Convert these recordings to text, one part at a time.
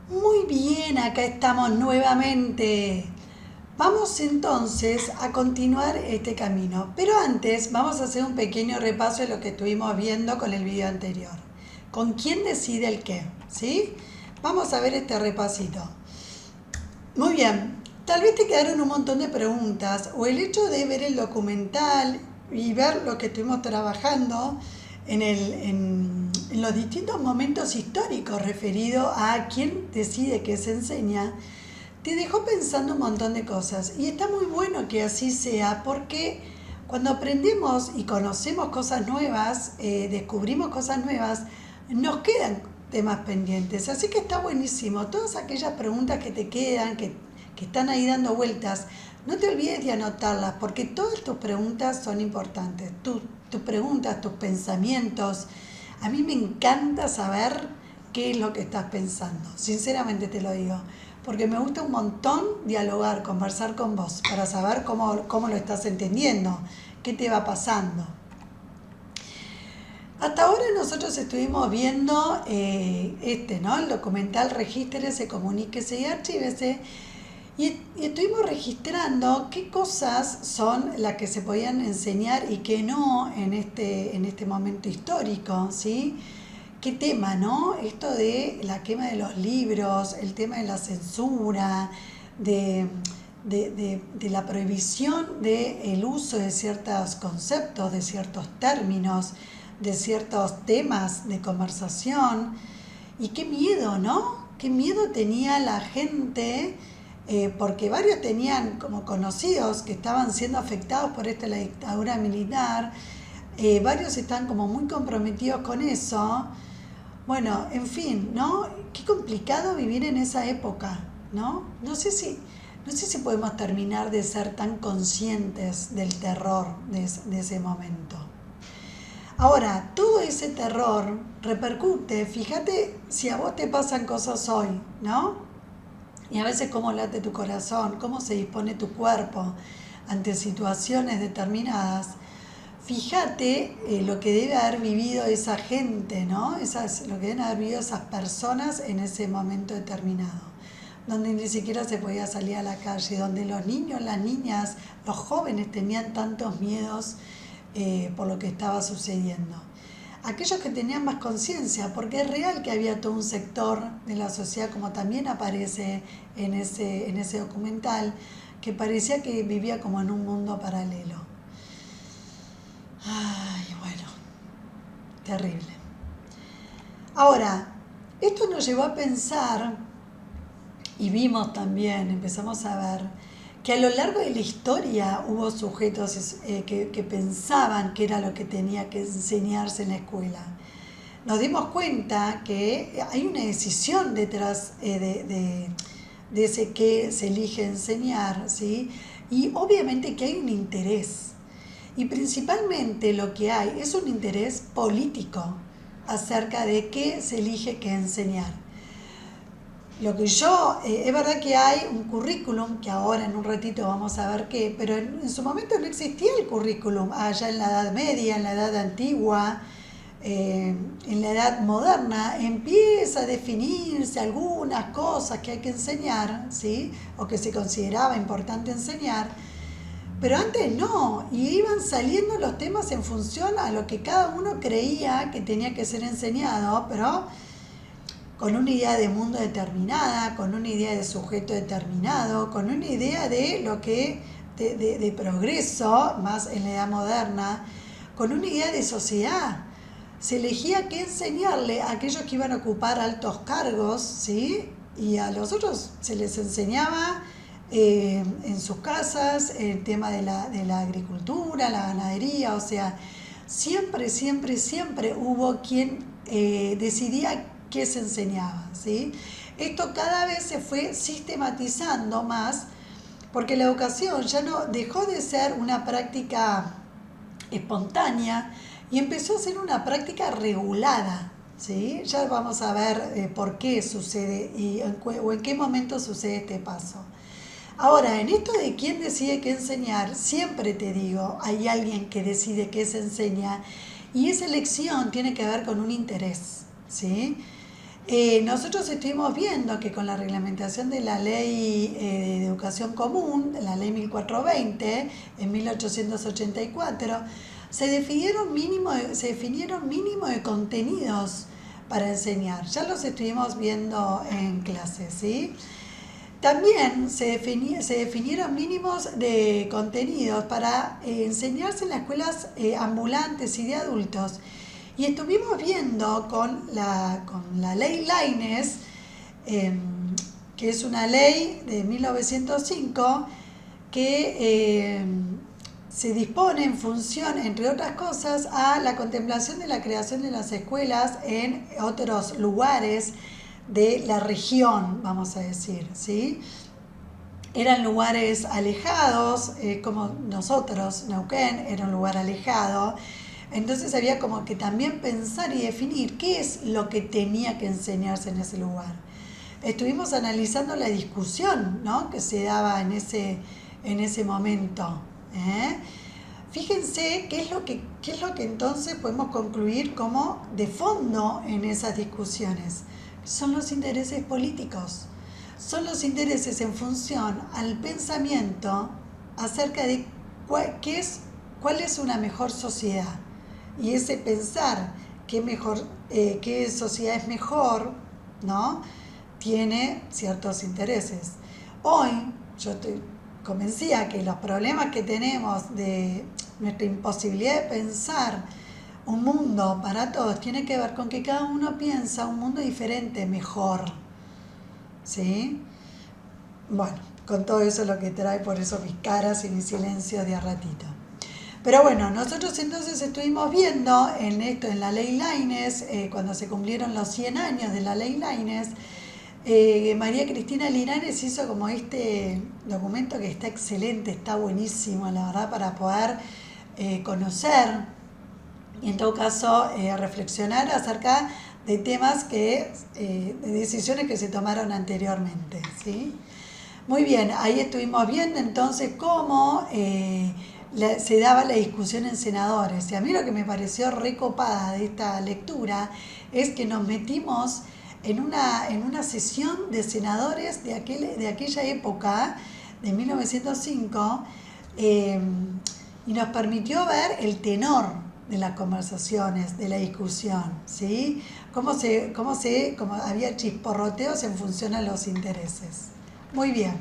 Muy bien, acá estamos nuevamente. Vamos entonces a continuar este camino, pero antes vamos a hacer un pequeño repaso de lo que estuvimos viendo con el video anterior. ¿Con quién decide el qué? ¿Sí? Vamos a ver este repasito. Muy bien, tal vez te quedaron un montón de preguntas o el hecho de ver el documental y ver lo que estuvimos trabajando en los distintos momentos históricos referidos a quién decide qué se enseña, te dejó pensando un montón de cosas. Y está muy bueno que así sea porque cuando aprendemos y conocemos cosas nuevas, descubrimos cosas nuevas, nos quedan temas pendientes. Así que está buenísimo. Todas aquellas preguntas que te quedan, que están ahí dando vueltas, no te olvides de anotarlas porque todas tus preguntas son importantes. Tus preguntas, tus pensamientos. A mí me encanta saber qué es lo que estás pensando. Sinceramente te lo digo. Porque me gusta un montón dialogar, conversar con vos, para saber cómo lo estás entendiendo, qué te va pasando. Hasta ahora nosotros estuvimos viendo ¿no? El documental Regístrese, Comuníquese y Archívese. Y estuvimos registrando qué cosas son las que se podían enseñar y qué no en este momento histórico, ¿sí? Qué tema, ¿no? Esto de la quema de los libros, el tema de la censura, de, de la prohibición del uso de ciertos conceptos, de ciertos términos, de ciertos temas de conversación. Y qué miedo, ¿no? Qué miedo tenía la gente, porque varios tenían como conocidos que estaban siendo afectados por esta la dictadura militar, varios están como muy comprometidos con eso. Bueno, en fin, ¿no? Qué complicado vivir en esa época, ¿no? No sé si podemos terminar de ser tan conscientes del terror de ese momento. Ahora, todo ese terror repercute, fíjate si a vos te pasan cosas hoy, ¿no? Y a veces cómo late tu corazón, cómo se dispone tu cuerpo ante situaciones determinadas. Fíjate lo que debe haber vivido esa gente, ¿no? Lo que deben haber vivido esas personas en ese momento determinado, donde ni siquiera se podía salir a la calle, donde los niños, las niñas, los jóvenes tenían tantos miedos por lo que estaba sucediendo. Aquellos que tenían más conciencia, porque es real que había todo un sector de la sociedad, como también aparece en ese documental, que parecía que vivía como en un mundo paralelo. Ay, bueno, terrible. Ahora, esto nos llevó a pensar, y vimos también, empezamos a ver, que a lo largo de la historia hubo sujetos que pensaban que era lo que tenía que enseñarse en la escuela. Nos dimos cuenta que hay una decisión detrás de ese que se elige enseñar, ¿sí? Y obviamente que hay un interés. Y principalmente lo que hay es un interés político acerca de qué se elige qué enseñar. Lo que es verdad que hay un currículum, que ahora en un ratito vamos a ver qué, pero en su momento no existía el currículum, allá en la Edad Media, en la Edad Antigua, en la Edad Moderna, empieza a definirse algunas cosas que hay que enseñar, ¿sí? O que se consideraba importante enseñar, pero antes no, y iban saliendo los temas en función a lo que cada uno creía que tenía que ser enseñado, pero con una idea de mundo determinada, con una idea de sujeto determinado, con una idea de lo que de progreso, más en la edad moderna, con una idea de sociedad. Se elegía qué enseñarle a aquellos que iban a ocupar altos cargos, ¿sí? Y a los otros se les enseñaba en sus casas el tema de la agricultura, la ganadería, o sea, siempre, siempre, siempre hubo quien decidía qué se enseñaba, ¿sí? Esto cada vez se fue sistematizando más porque la educación ya no dejó de ser una práctica espontánea y empezó a ser una práctica regulada, ¿sí? Ya vamos a ver por qué sucede o en qué momento sucede este paso. Ahora, en esto de quién decide qué enseñar, siempre te digo, hay alguien que decide qué se enseña y esa elección tiene que ver con un interés, ¿sí? Nosotros estuvimos viendo que con la reglamentación de la Ley de Educación Común, la Ley 1420, en 1884, se definieron mínimo de contenidos para enseñar. Ya los estuvimos viendo en clase, ¿sí? También se definieron mínimos de contenidos para enseñarse en las escuelas ambulantes y de adultos. Y estuvimos viendo con la ley Lainez, que es una ley de 1905 que se dispone en función, entre otras cosas, a la contemplación de la creación de las escuelas en otros lugares de la región, vamos a decir, ¿sí? Eran lugares alejados, como nosotros, Neuquén era un lugar alejado, entonces había como que también pensar y definir qué es lo que tenía que enseñarse en ese lugar. Estuvimos analizando la discusión, ¿no?, que se daba en ese momento. Fíjense qué es lo que entonces podemos concluir como de fondo en esas discusiones. Son los intereses políticos, son los intereses en función al pensamiento acerca de cuál es una mejor sociedad. Y ese pensar qué sociedad es mejor, ¿no?, tiene ciertos intereses. Hoy yo estoy convencida que los problemas que tenemos de nuestra imposibilidad de pensar un mundo para todos tiene que ver con que cada uno piensa un mundo diferente, mejor. ¿Sí? Bueno, con todo eso es lo que trae, por eso mis caras y mi silencio de a ratito. Pero bueno, nosotros entonces estuvimos viendo en la ley Lainez, cuando se cumplieron los 100 años de la ley Lainez, María Cristina Linares hizo como este documento que está excelente, está buenísimo, la verdad, para poder conocer y en todo caso reflexionar acerca de temas de decisiones que se tomaron anteriormente, ¿sí? Muy bien, ahí estuvimos viendo entonces cómo se daba la discusión en senadores. Y a mí lo que me pareció recopada de esta lectura es que nos metimos en una sesión de senadores de aquella época, de 1905, y nos permitió ver el tenor de las conversaciones, de la discusión, ¿sí? Cómo había chisporroteos en función a los intereses. Muy bien.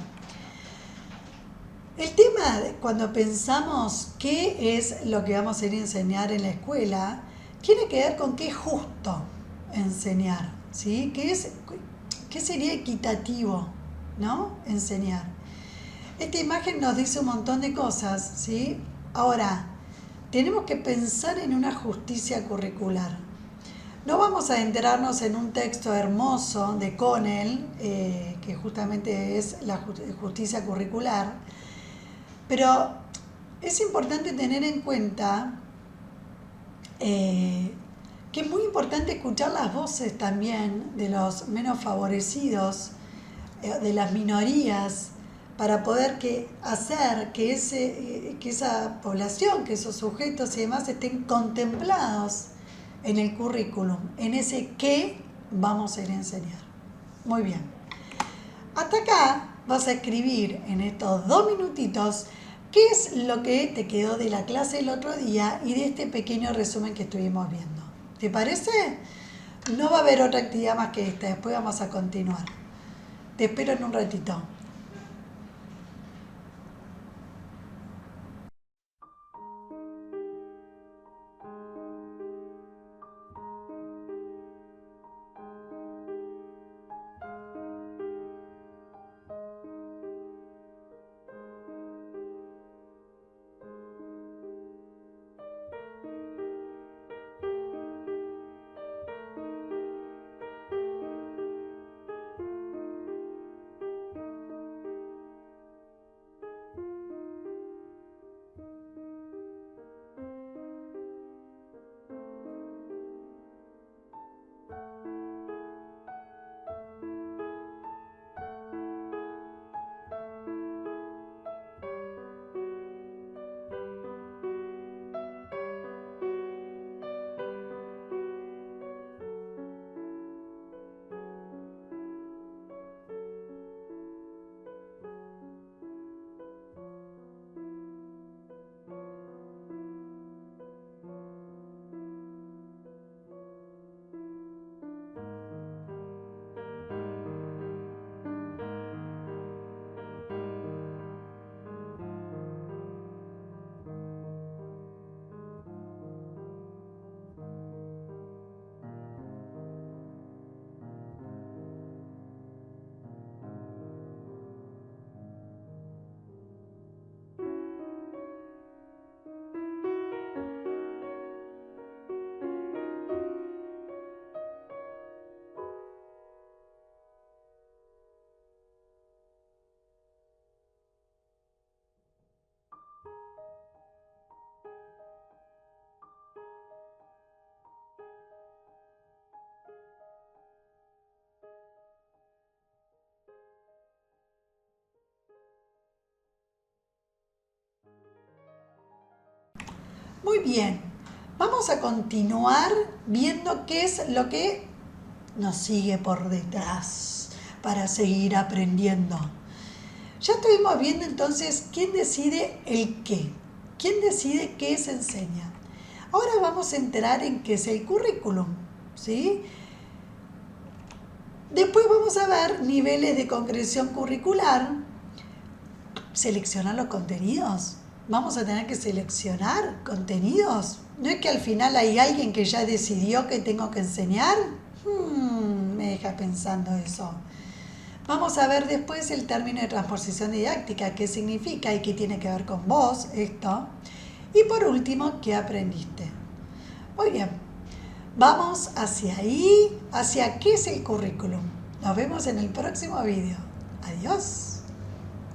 El tema, cuando pensamos qué es lo que vamos a ir a enseñar en la escuela, tiene que ver con qué es justo enseñar, ¿sí? ¿Qué sería equitativo, ¿no?, enseñar? Esta imagen nos dice un montón de cosas, ¿sí? Ahora, tenemos que pensar en una justicia curricular. No vamos a enterarnos en un texto hermoso de Connell, que justamente es la justicia curricular, pero es importante tener en cuenta que es muy importante escuchar las voces también de los menos favorecidos, de las minorías, para poder hacer que esa población, que esos sujetos y demás estén contemplados en el currículum, en ese qué vamos a ir a enseñar. Muy bien. Hasta acá vas a escribir en estos 2 minutitos qué es lo que te quedó de la clase el otro día y de este pequeño resumen que estuvimos viendo. ¿Te parece? No va a haber otra actividad más que esta, después vamos a continuar. Te espero en un ratito. Muy bien, vamos a continuar viendo qué es lo que nos sigue por detrás para seguir aprendiendo. Ya estuvimos viendo entonces quién decide el qué, quién decide qué se enseña. Ahora vamos a enterar en qué es el currículum, ¿sí? Después vamos a ver niveles de concreción curricular. Seleccionar los contenidos. Vamos a tener que seleccionar contenidos. ¿No es que al final hay alguien que ya decidió que tengo que enseñar? Me deja pensando eso. Vamos a ver después el término de transposición didáctica, qué significa y qué tiene que ver con vos, esto. Y por último, ¿qué aprendiste? Muy bien, vamos hacia ahí, hacia qué es el currículum. Nos vemos en el próximo video. Adiós.